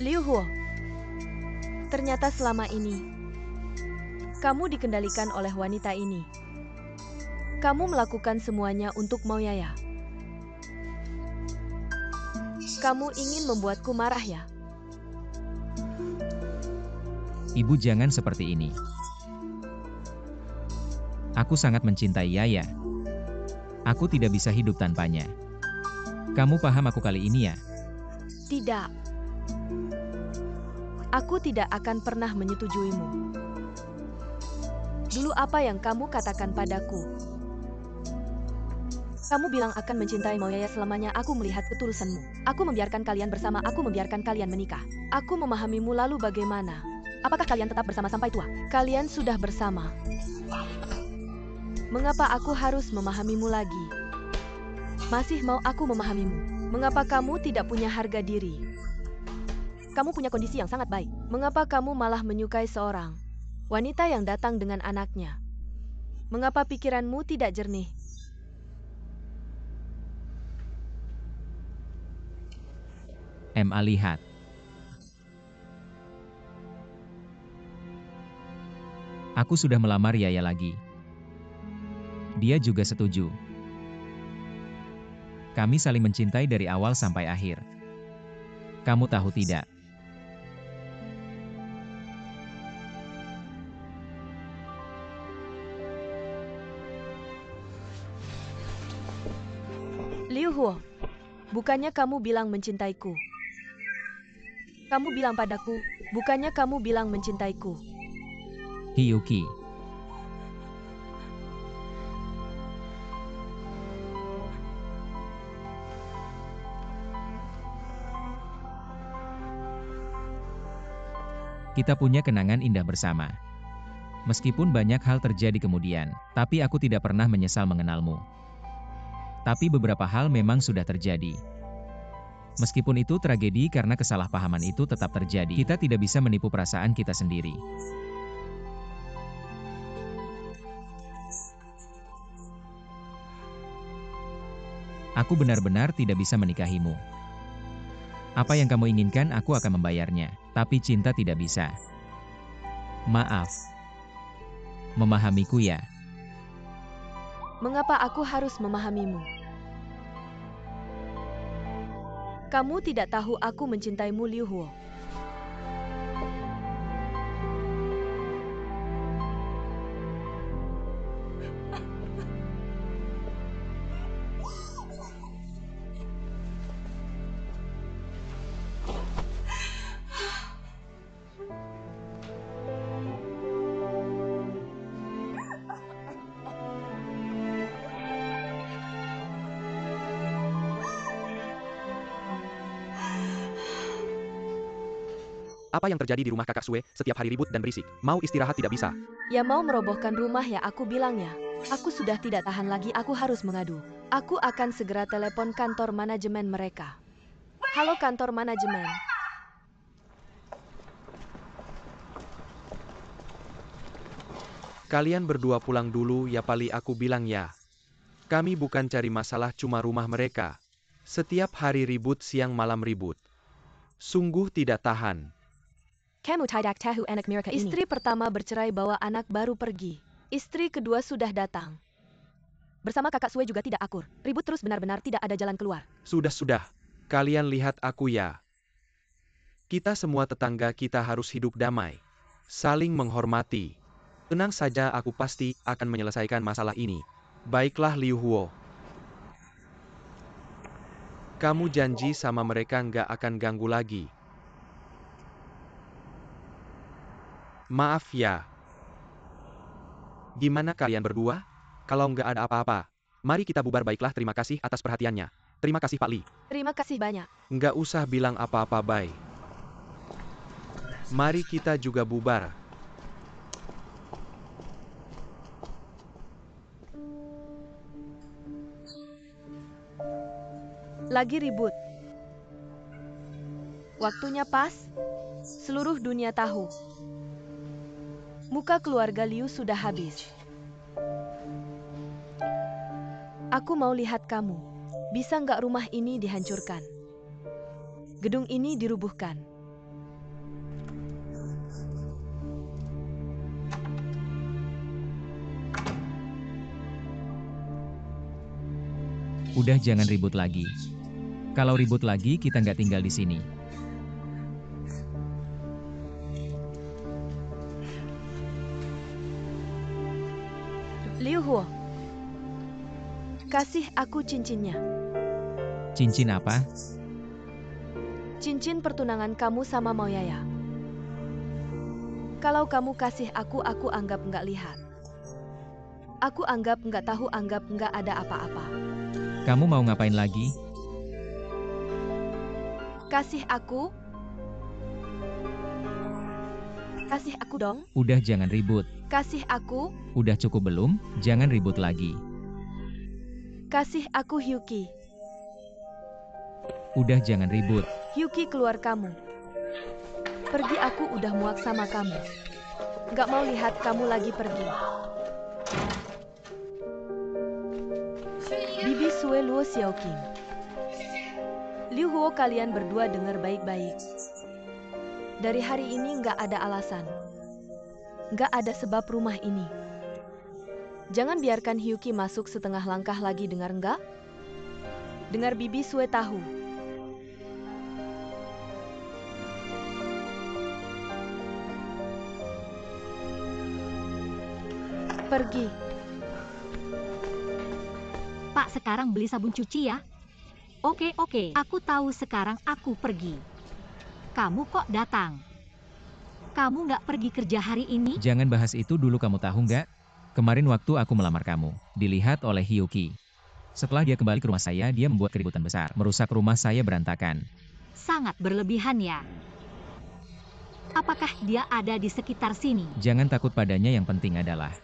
Liu Huo, ternyata selama ini kamu dikendalikan oleh wanita ini. Kamu melakukan semuanya untuk Mau Yaya. Kamu ingin membuatku marah ya? Ibu jangan seperti ini. Aku sangat mencintai Yaya. Aku tidak bisa hidup tanpanya. Kamu paham aku kali ini ya? Tidak. Aku tidak akan pernah menyetujuimu. Dulu apa yang kamu katakan padaku? Kamu bilang akan mencintai Mau Yaya selamanya. Aku melihat ketulusanmu. Aku membiarkan kalian bersama, aku membiarkan kalian menikah. Aku memahamimu, lalu bagaimana? Apakah kalian tetap bersama sampai tua? Kalian sudah bersama. Mengapa aku harus memahamimu lagi? Masih mau aku memahamimu? Mengapa kamu tidak punya harga diri? Kamu punya kondisi yang sangat baik. Mengapa kamu malah menyukai seorang wanita yang datang dengan anaknya? Mengapa pikiranmu tidak jernih? Ma lihat. Aku sudah melamar Yaya lagi. Dia juga setuju. Kami saling mencintai dari awal sampai akhir. Kamu tahu tidak? Liu Huo, bukannya kamu bilang mencintaiku? Kamu bilang padaku, bukannya kamu bilang mencintaiku? Hyuki. Kita punya kenangan indah bersama. Meskipun banyak hal terjadi kemudian, tapi aku tidak pernah menyesal mengenalmu. Tapi beberapa hal memang sudah terjadi. Meskipun itu tragedi karena kesalahpahaman itu tetap terjadi, kita tidak bisa menipu perasaan kita sendiri. Aku benar-benar tidak bisa menikahimu. Apa yang kamu inginkan aku akan membayarnya, tapi cinta tidak bisa. Maaf. Memahamiku ya? Mengapa aku harus memahamimu? Kamu tidak tahu aku mencintaimu, Liu Huo. Apa yang terjadi di rumah kakak Sue, setiap hari ribut dan berisik. Mau istirahat tidak bisa. Ya mau merobohkan rumah ya, aku bilang ya. Aku sudah tidak tahan lagi, aku harus mengadu. Aku akan segera telepon kantor manajemen mereka. Halo kantor manajemen. Kalian berdua pulang dulu ya, Pali, aku bilang ya. Kami bukan cari masalah, cuma rumah mereka. Setiap hari ribut, siang malam ribut. Sungguh tidak tahan. Kamu tidak tahu anak mereka ini. Istri pertama bercerai bawa anak baru pergi. Istri kedua sudah datang. Bersama kakak Sue juga tidak akur. Ribut terus, benar-benar tidak ada jalan keluar. Sudah. Kalian lihat aku ya. Kita semua tetangga, kita harus hidup damai. Saling menghormati. Tenang saja, aku pasti akan menyelesaikan masalah ini. Baiklah Liu Huo. Kamu janji sama mereka nggak akan ganggu lagi. Maaf ya. Gimana kalian berdua? Kalau nggak ada apa-apa, mari kita bubar. Baiklah, terima kasih atas perhatiannya. Terima kasih Pak Li. Terima kasih banyak. Nggak usah bilang apa-apa, Bay. Mari kita juga bubar. Lagi ribut. Waktunya pas. Seluruh dunia tahu. Muka keluarga Liu sudah habis. Aku mau lihat kamu. Bisa nggak rumah ini dihancurkan? Gedung ini dirubuhkan. Udah jangan ribut lagi. Kalau ribut lagi kita nggak tinggal di sini. Liu Huo, kasih aku cincinnya. Cincin apa? Cincin pertunangan kamu sama Maoyaya. Kalau kamu kasih aku anggap nggak lihat. Aku anggap nggak tahu, anggap nggak ada apa-apa. Kamu mau ngapain lagi? Kasih aku. Kasih aku dong. Udah jangan ribut. Kasih aku. Udah cukup belum? Jangan ribut lagi. Kasih aku Hyuki. Udah jangan ribut. Hyuki keluar kamu. Pergi, aku udah muak sama kamu. Nggak mau lihat kamu lagi pergi. Bibi Sue Luo Xiaoqing. Liu Huo, kalian berdua dengar baik-baik. Dari hari ini nggak ada alasan. Nggak ada sebab rumah ini. Jangan biarkan Hyuki masuk setengah langkah lagi, dengar nggak? Dengar Bibi Sue tahu. Pergi. Pak, sekarang beli sabun cuci ya. Oke, aku tahu, sekarang aku pergi. Kamu kok datang? Kamu nggak pergi kerja hari ini? Jangan bahas itu dulu, kamu tahu nggak? Kemarin waktu aku melamar kamu, dilihat oleh Hyuki. Setelah dia kembali ke rumah saya, dia membuat keributan besar, merusak rumah saya berantakan. Sangat berlebihan ya. Apakah dia ada di sekitar sini? Jangan takut padanya, yang penting adalah.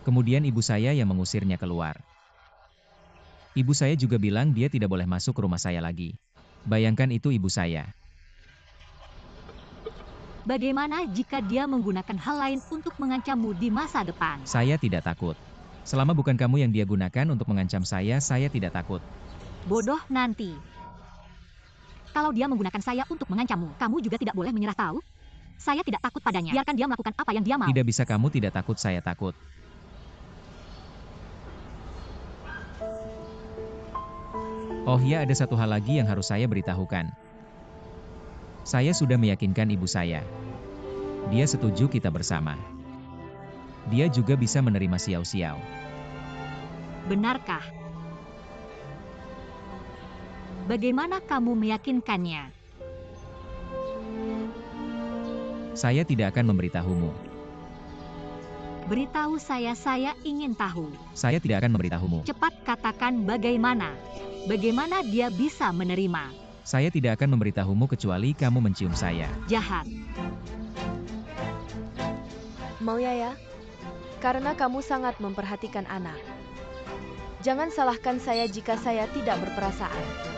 Kemudian ibu saya yang mengusirnya keluar. Ibu saya juga bilang dia tidak boleh masuk ke rumah saya lagi. Bayangkan itu ibu saya. Bagaimana jika dia menggunakan hal lain untuk mengancammu di masa depan? Saya tidak takut. Selama bukan kamu yang dia gunakan untuk mengancam saya tidak takut. Bodoh nanti. Kalau dia menggunakan saya untuk mengancammu, kamu juga tidak boleh menyerah, tahu? Saya tidak takut padanya. Biarkan dia melakukan apa yang dia mau. Tidak bisa, kamu tidak takut, saya takut. Oh ya, ada satu hal lagi yang harus saya beritahukan. Saya sudah meyakinkan ibu saya. Dia setuju kita bersama. Dia juga bisa menerima Xiao-Xiao. Benarkah? Bagaimana kamu meyakinkannya? Saya tidak akan memberitahumu. Beritahu saya ingin tahu. Saya tidak akan memberitahumu. Cepat katakan bagaimana. Bagaimana dia bisa menerima? Saya tidak akan memberitahumu kecuali kamu mencium saya. Jahat. Maoyaya, karena kamu sangat memperhatikan anak. Jangan salahkan saya jika saya tidak berperasaan.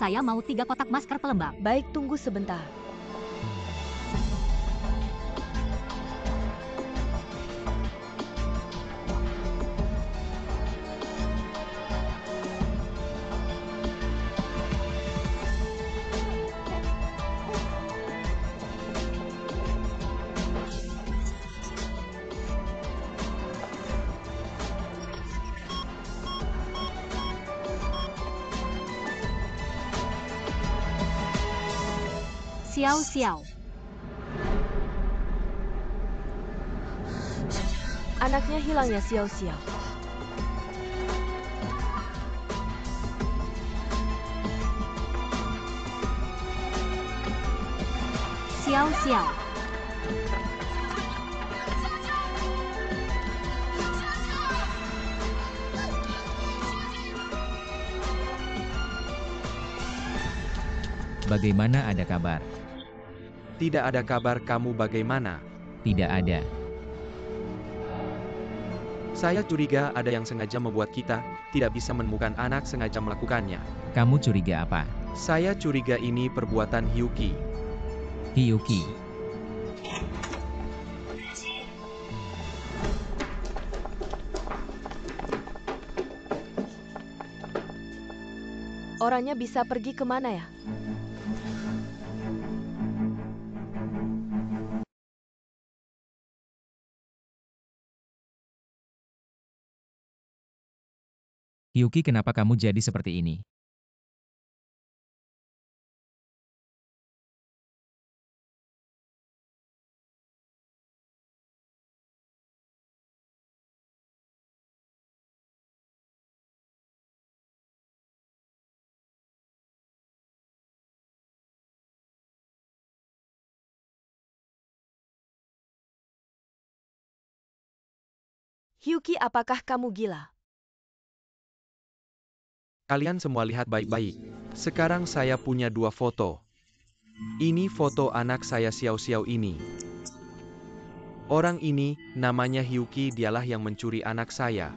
Saya mau 3 kotak masker pelembab. Baik, tunggu sebentar. Xiao Xiao. Anaknya hilangnya Xiao Xiao. Xiao Xiao. Bagaimana, ada kabar? Tidak ada kabar, kamu bagaimana? Tidak ada. Saya curiga ada yang sengaja membuat kita tidak bisa menemukan anak sengaja melakukannya. Kamu curiga apa? Saya curiga ini perbuatan Hyuki. Hyuki. Orangnya bisa pergi kemana ya? Hyuki, kenapa kamu jadi seperti ini? Hyuki, apakah kamu gila? Kalian semua lihat baik-baik. Sekarang saya punya 2 foto. Ini foto anak saya Xiao Xiao ini. Orang ini, namanya Hyuki, dialah yang mencuri anak saya.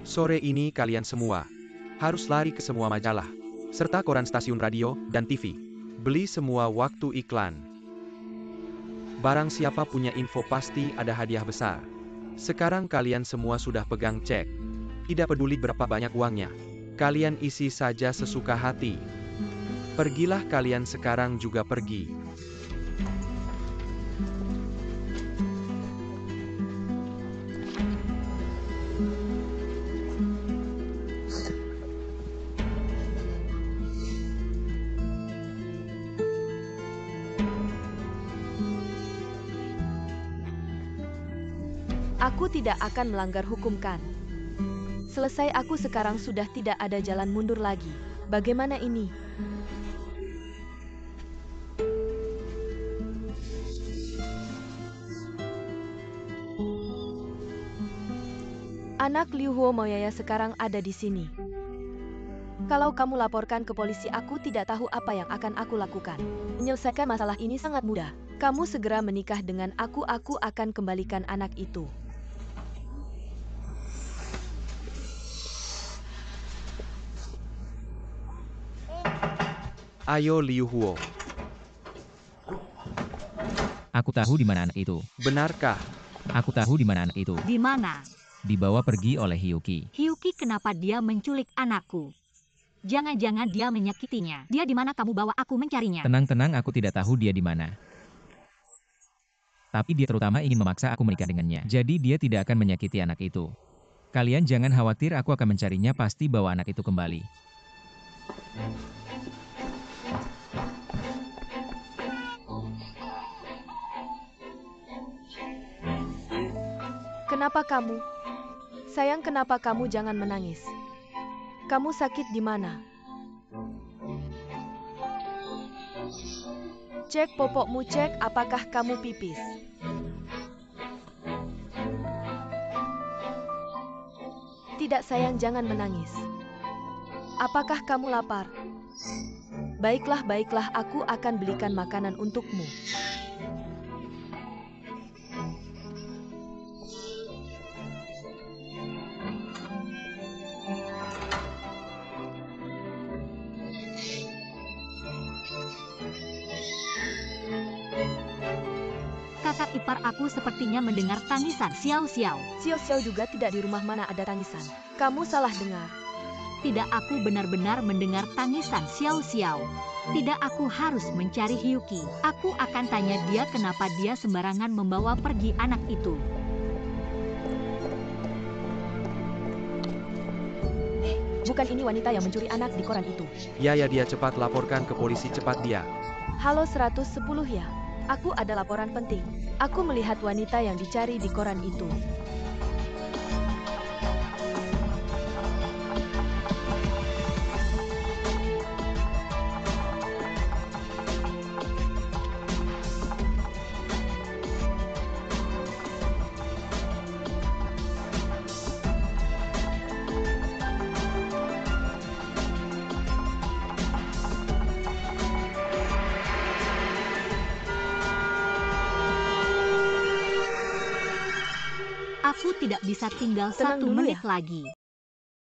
Sore ini kalian semua harus lari ke semua majalah, serta koran stasiun radio dan TV. Beli semua waktu iklan. Barang siapa punya info pasti ada hadiah besar. Sekarang kalian semua sudah pegang cek. Tidak peduli berapa banyak uangnya. Kalian isi saja sesuka hati. Pergilah kalian sekarang juga pergi. Aku tidak akan melanggar hukum, kan? Selesai, aku sekarang sudah tidak ada jalan mundur lagi. Bagaimana ini? Anak Liu Huo Moyaya sekarang ada di sini. Kalau kamu laporkan ke polisi, aku tidak tahu apa yang akan aku lakukan. Menyelesaikan masalah ini sangat mudah. Kamu segera menikah dengan aku akan kembalikan anak itu. Ayo Liu Huo. Aku tahu di mana anak itu. Benarkah? Aku tahu di mana anak itu. Di mana? Dibawa pergi oleh Hyuki. Hyuki, kenapa dia menculik anakku? Jangan-jangan dia menyakitinya. Dia di mana? Kamu bawa aku mencarinya. Tenang-tenang, aku tidak tahu dia di mana. Tapi dia terutama ingin memaksa aku menikah dengannya. Jadi dia tidak akan menyakiti anak itu. Kalian jangan khawatir, aku akan mencarinya, pasti bawa anak itu kembali. Kenapa kamu? Sayang, kenapa kamu? Jangan menangis. Kamu sakit di mana? Cek popokmu, cek apakah kamu pipis. Tidak sayang, jangan menangis. Apakah kamu lapar? Baiklah, baiklah, aku akan belikan makanan untukmu. Kakak ipar aku sepertinya mendengar tangisan Xiao Xiao. Xiao Xiao juga tidak di rumah, mana ada tangisan. Kamu salah dengar. Tidak, aku benar-benar mendengar tangisan Xiao Xiao. Tidak, aku harus mencari Hyuki. Aku akan tanya dia kenapa dia sembarangan membawa pergi anak itu. Bukan ini wanita yang mencuri anak di koran itu. Ya dia cepat laporkan ke polisi cepat dia. Halo 110 ya. Aku ada laporan penting. Aku melihat wanita yang dicari di koran itu. Aku tidak bisa tinggal Tenang 1 dulu menit ya. lagi.